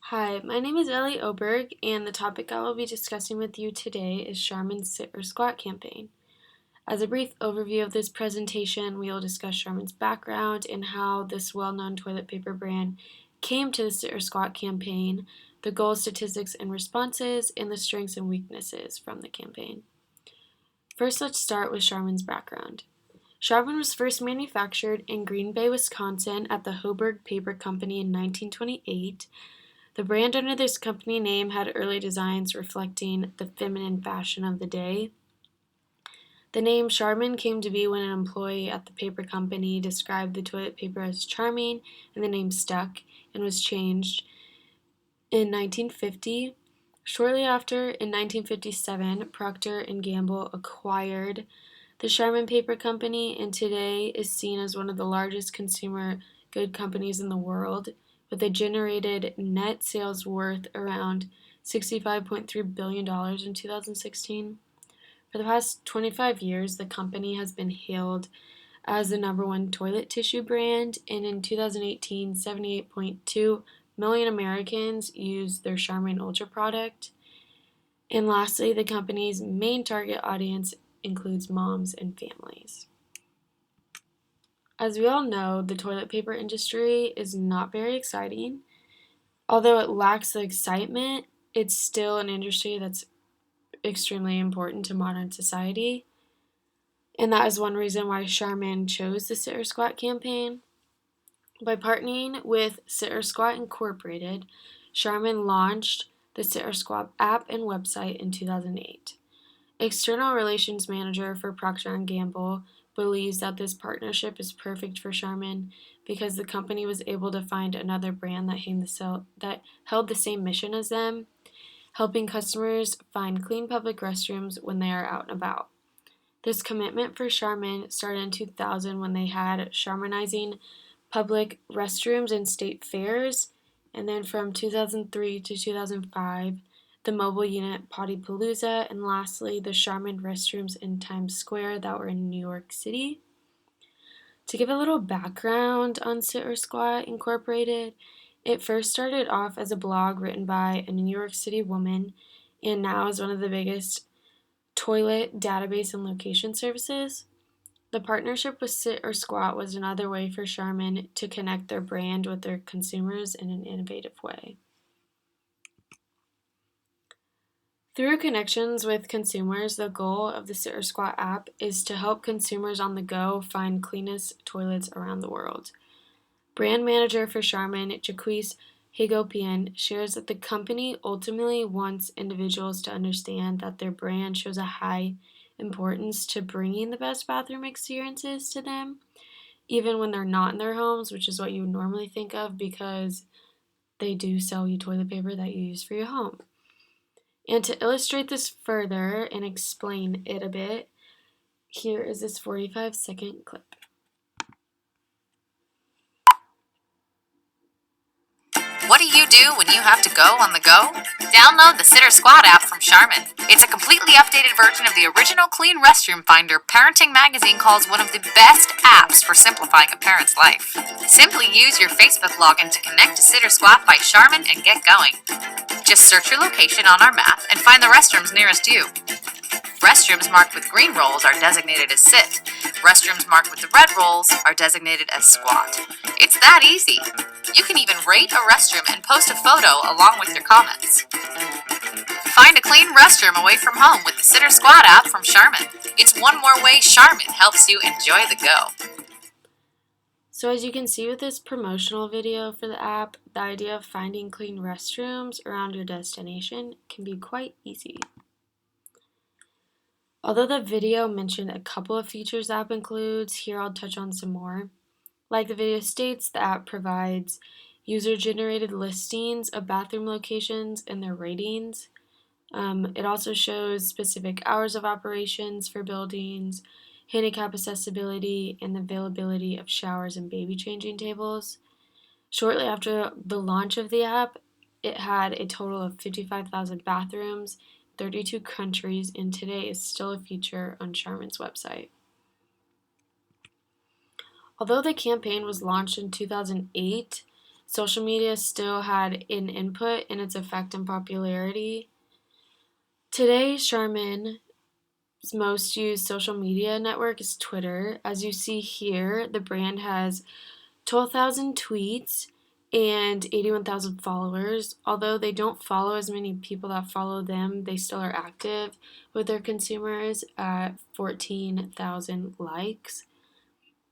Hi, my name is Ellie Oberg, and the topic I will be discussing with you today is Charmin's Sit or Squat campaign. As a brief overview of this presentation, we will discuss Charmin's background and how this well-known toilet paper brand came to the Sit or Squat campaign, the goals, statistics, and responses, and the strengths and weaknesses from the campaign. First, let's start with Charmin's background. Charmin was first manufactured in Green Bay, Wisconsin at the Hoburg Paper Company in 1928. The brand under this company name had early designs reflecting the feminine fashion of the day. The name Charmin came to be when an employee at the paper company described the toilet paper as charming, and the name stuck and was changed in 1950. Shortly after, in 1957, Procter & Gamble acquired the Charmin Paper Company, and today is seen as one of the largest consumer good companies in the world, with a generated net sales worth around $65.3 billion in 2016. For the past 25 years, the company has been hailed as the #1 toilet tissue brand, and in 2018, 78.2 million Americans used their Charmin Ultra product. And lastly, the company's main target audience includes moms and families. As we all know, the toilet paper industry is not very exciting. Although it lacks the excitement, it's still an industry that's extremely important to modern society. And that is one reason why Charmin chose the Sit or Squat campaign. By partnering with SitOrSquat Incorporated, Charmin launched the SitOrSquat app and website in 2008. External Relations Manager for Procter & Gamble believes that this partnership is perfect for Charmin because the company was able to find another brand that held the same mission as them, helping customers find clean public restrooms when they are out and about. This commitment for Charmin started in 2000 when they had Charminizing public restrooms in state fairs, and then from 2003 to 2005, the mobile unit Pottypalooza, and lastly, the Charmin restrooms in Times Square that were in New York City. To give a little background on Sit or Squat Incorporated, it first started off as a blog written by a New York City woman, and now is one of the biggest toilet database and location services. The partnership with Sit or Squat was another way for Charmin to connect their brand with their consumers in an innovative way. Through connections with consumers, the goal of the Sit or Squat app is to help consumers on the go find cleanest toilets around the world. Brand manager for Charmin, Jacques Hagopian, shares that the company ultimately wants individuals to understand that their brand shows a high importance to bringing the best bathroom experiences to them, even when they're not in their homes, which is what you would normally think of because they do sell you toilet paper that you use for your home. And to illustrate this further and explain it a bit, here is this 45-second clip. What do you do when you have to go on the go? Download the SitOrSquat app from Charmin. It's a completely updated version of the original Clean Restroom Finder Parenting Magazine calls one of the best apps for simplifying a parent's life. Simply use your Facebook login to connect to SitOrSquat by Charmin and get going. Just search your location on our map and find the restrooms nearest you. Restrooms marked with green rolls are designated as Sit. Restrooms marked with the red rolls are designated as Squat. It's that easy. You can even rate a restroom and post a photo along with your comments. Find a clean restroom away from home with the Sit or Squat app from Charmin. It's one more way Charmin helps you enjoy the go. So as you can see with this promotional video for the app, the idea of finding clean restrooms around your destination can be quite easy. Although the video mentioned a couple of features the app includes, here I'll touch on some more. Like the video states, the app provides user-generated listings of bathroom locations and their ratings. It also shows specific hours of operations for buildings, handicap accessibility, and the availability of showers and baby changing tables. Shortly after the launch of the app, it had a total of 55,000 bathrooms, 32 countries, and today is still a feature on Charmin's website. Although the campaign was launched in 2008, social media still had an input in its effect and popularity. Today, Charmin's most used social media network is Twitter. As you see here, the brand has 12,000 tweets and 81,000 followers. Although they don't follow as many people that follow them, they still are active with their consumers at 14,000 likes.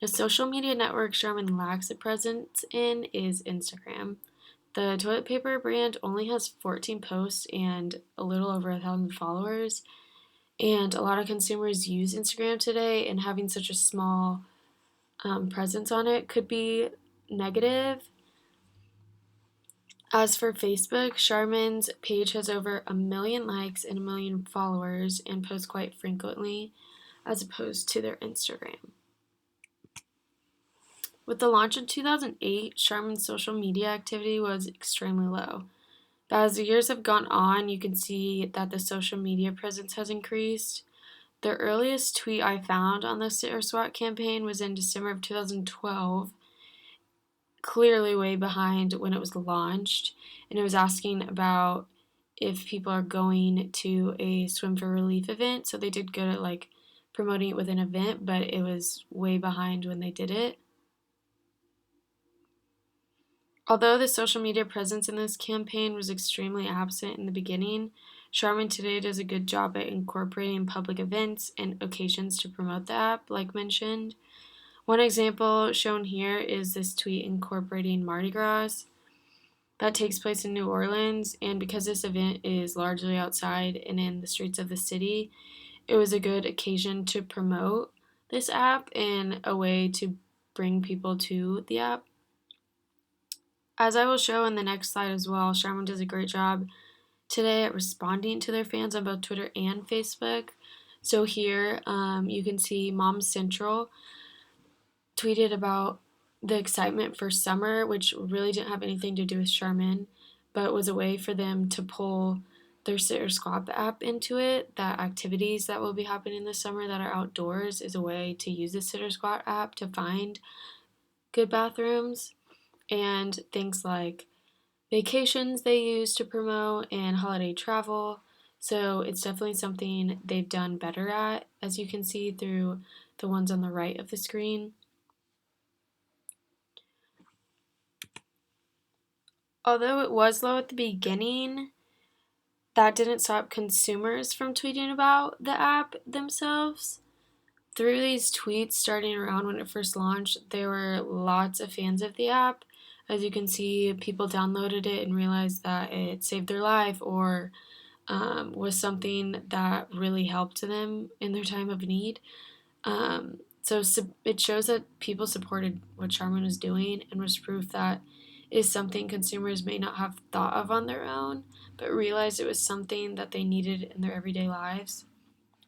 The social media network Charmin lacks a presence in is Instagram. The toilet paper brand only has 14 posts and a little over 1,000 followers, and a lot of consumers use Instagram today, and having such a small presence on it could be negative. As for Facebook, Charmin's page has over 1 million likes and 1 million followers and posts quite frequently, as opposed to their Instagram. With the launch in 2008, Charmin's social media activity was extremely low. But as the years have gone on, you can see that the social media presence has increased. The earliest tweet I found on the SitOrSquat campaign was in December of 2012, clearly way behind when it was launched, and it was asking about if people are going to a Swim for Relief event. So they did good at promoting it with an event, but it was way behind when they did it. Although the social media presence in this campaign was extremely absent in the beginning, Charmin today does a good job at incorporating public events and occasions to promote the app, like mentioned. One example shown here is this tweet incorporating Mardi Gras that takes place in New Orleans, and because this event is largely outside and in the streets of the city, it was a good occasion to promote this app and a way to bring people to the app. As I will show in the next slide as well, Charmin does a great job today at responding to their fans on both Twitter and Facebook. So here you can see Mom Central tweeted about the excitement for summer, which really didn't have anything to do with Charmin, but was a way for them to pull their SitOrSquat app into it. That activities that will be happening this summer that are outdoors is a way to use the SitOrSquat app to find good bathrooms, and things like vacations they use to promote and holiday travel. So it's definitely something they've done better at, as you can see through the ones on the right of the screen. Although it was low at the beginning, that didn't stop consumers from tweeting about the app themselves. Through these tweets starting around when it first launched, there were lots of fans of the app. As you can see, people downloaded it and realized that it saved their life or was something that really helped them in their time of need. So it shows that people supported what Charmin was doing and was proof that is something consumers may not have thought of on their own, but realized it was something that they needed in their everyday lives.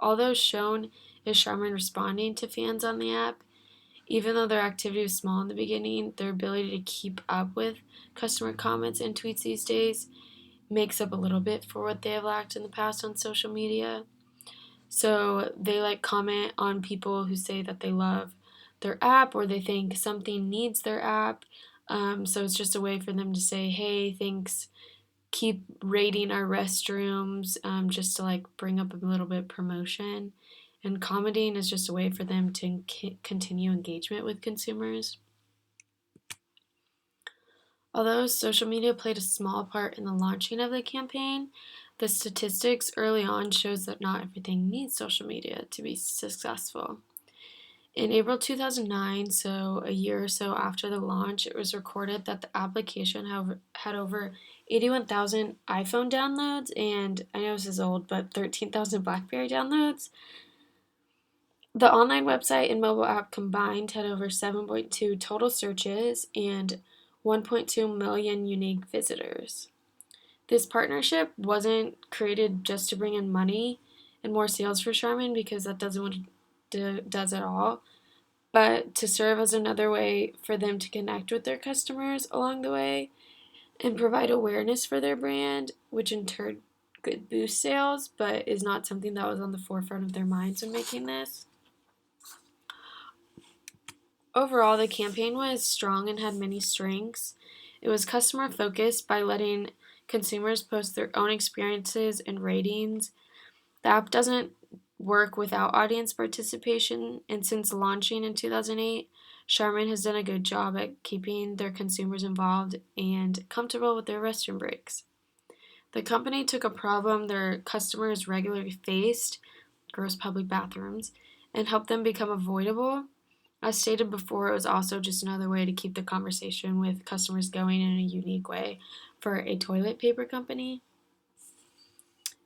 Although shown is Charmin responding to fans on the app, even though their activity was small in the beginning, their ability to keep up with customer comments and tweets these days makes up a little bit for what they have lacked in the past on social media. So they comment on people who say that they love their app or they think something needs their app. So it's just a way for them to say, hey, thanks, keep rating our restrooms, just to bring up a little bit of promotion. And commenting is just a way for them to continue engagement with consumers. Although social media played a small part in the launching of the campaign, the statistics early on shows that not everything needs social media to be successful. In April 2009, so a year or so after the launch, it was recorded that the application had over 81,000 iPhone downloads and, I know this is old, but 13,000 BlackBerry downloads. The online website and mobile app combined had over 7.2 total searches and 1.2 million unique visitors. This partnership wasn't created just to bring in money and more sales for Charmin, because that doesn't what it does at all, but to serve as another way for them to connect with their customers along the way and provide awareness for their brand, which in turn could boost sales, but is not something that was on the forefront of their minds when making this. Overall, the campaign was strong and had many strengths. It was customer focused by letting consumers post their own experiences and ratings. The app doesn't work without audience participation, and since launching in 2008, Charmin has done a good job at keeping their consumers involved and comfortable with their restroom breaks. The company took a problem their customers regularly faced, gross public bathrooms, and helped them become avoidable. As stated before, it was also just another way to keep the conversation with customers going in a unique way for a toilet paper company.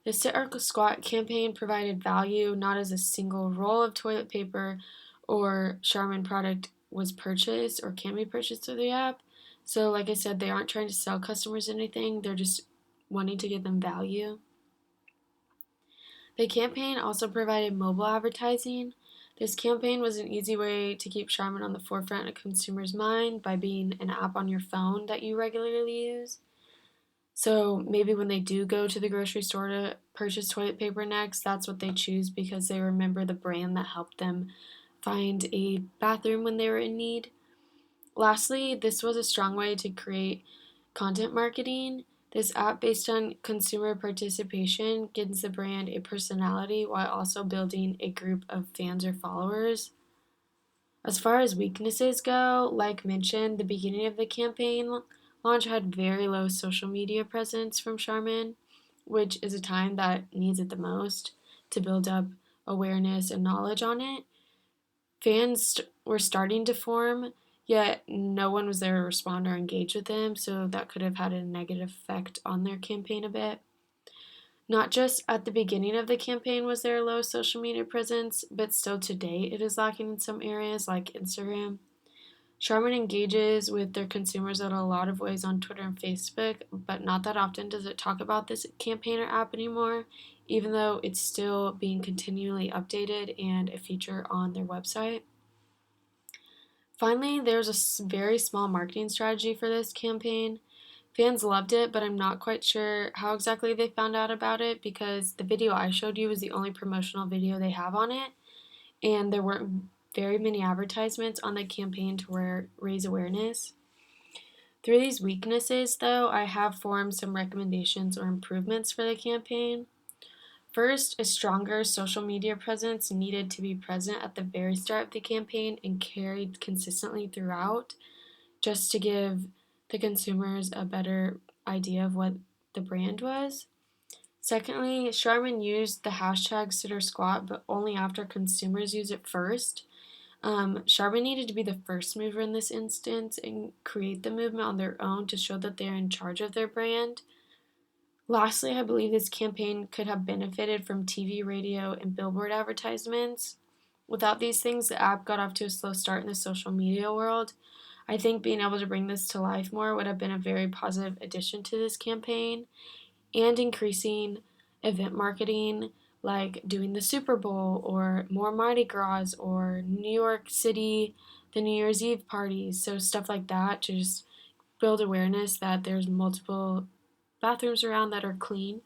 The SitOrSquat campaign provided value not as a single roll of toilet paper or Charmin product was purchased or can be purchased through the app. So, like I said, they aren't trying to sell customers anything, they're just wanting to give them value. The campaign also provided mobile advertising. This campaign was an easy way to keep Charmin on the forefront of consumers' mind by being an app on your phone that you regularly use. So maybe when they do go to the grocery store to purchase toilet paper next, that's what they choose because they remember the brand that helped them find a bathroom when they were in need. Lastly, this was a strong way to create content marketing. This app, based on consumer participation, gives the brand a personality while also building a group of fans or followers. As far as weaknesses go, like mentioned, the beginning of the campaign launch had very low social media presence from Charmin, which is a time that needs it the most to build up awareness and knowledge on it. Fans were starting to form, yet no one was there to respond or engage with them, so that could have had a negative effect on their campaign a bit. Not just at the beginning of the campaign was there a low social media presence, but still to date it is lacking in some areas like Instagram. Charmin engages with their consumers in a lot of ways on Twitter and Facebook, but not that often does it talk about this campaign or app anymore, even though it's still being continually updated and a feature on their website. Finally, there's a very small marketing strategy for this campaign. Fans loved it, but I'm not quite sure how exactly they found out about it because the video I showed you was the only promotional video they have on it, and there weren't very many advertisements on the campaign to raise awareness. Through these weaknesses, though, I have formed some recommendations or improvements for the campaign. First, a stronger social media presence needed to be present at the very start of the campaign and carried consistently throughout, just to give the consumers a better idea of what the brand was. Secondly, Charmin used the hashtag SitOrSquat, but only after consumers use it first. Charmin needed to be the first mover in this instance and create the movement on their own to show that they're in charge of their brand. Lastly, I believe this campaign could have benefited from TV, radio, and billboard advertisements. Without these things, the app got off to a slow start in the social media world. I think being able to bring this to life more would have been a very positive addition to this campaign, and increasing event marketing like doing the Super Bowl or more Mardi Gras or New York City, the New Year's Eve parties. So stuff like that to just build awareness that there's multiple bathrooms around that are clean.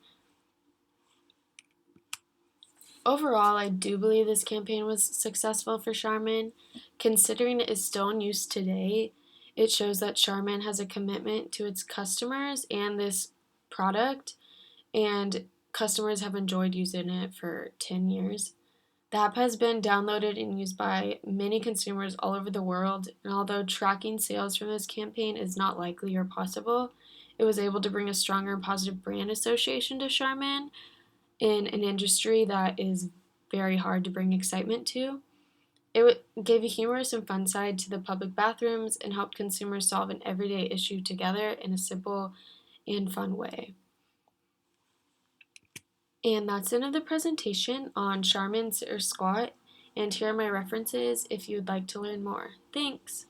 Overall, I do believe this campaign was successful for Charmin. Considering it is still in use today, it shows that Charmin has a commitment to its customers and this product, and customers have enjoyed using it for 10 years. The app has been downloaded and used by many consumers all over the world, and although tracking sales from this campaign is not likely or possible, it was able to bring a stronger and positive brand association to Charmin in an industry that is very hard to bring excitement to. It gave a humorous and fun side to the public bathrooms and helped consumers solve an everyday issue together in a simple and fun way. And that's the end of the presentation on Charmin SitOrSquat, and here are my references if you would like to learn more. Thanks!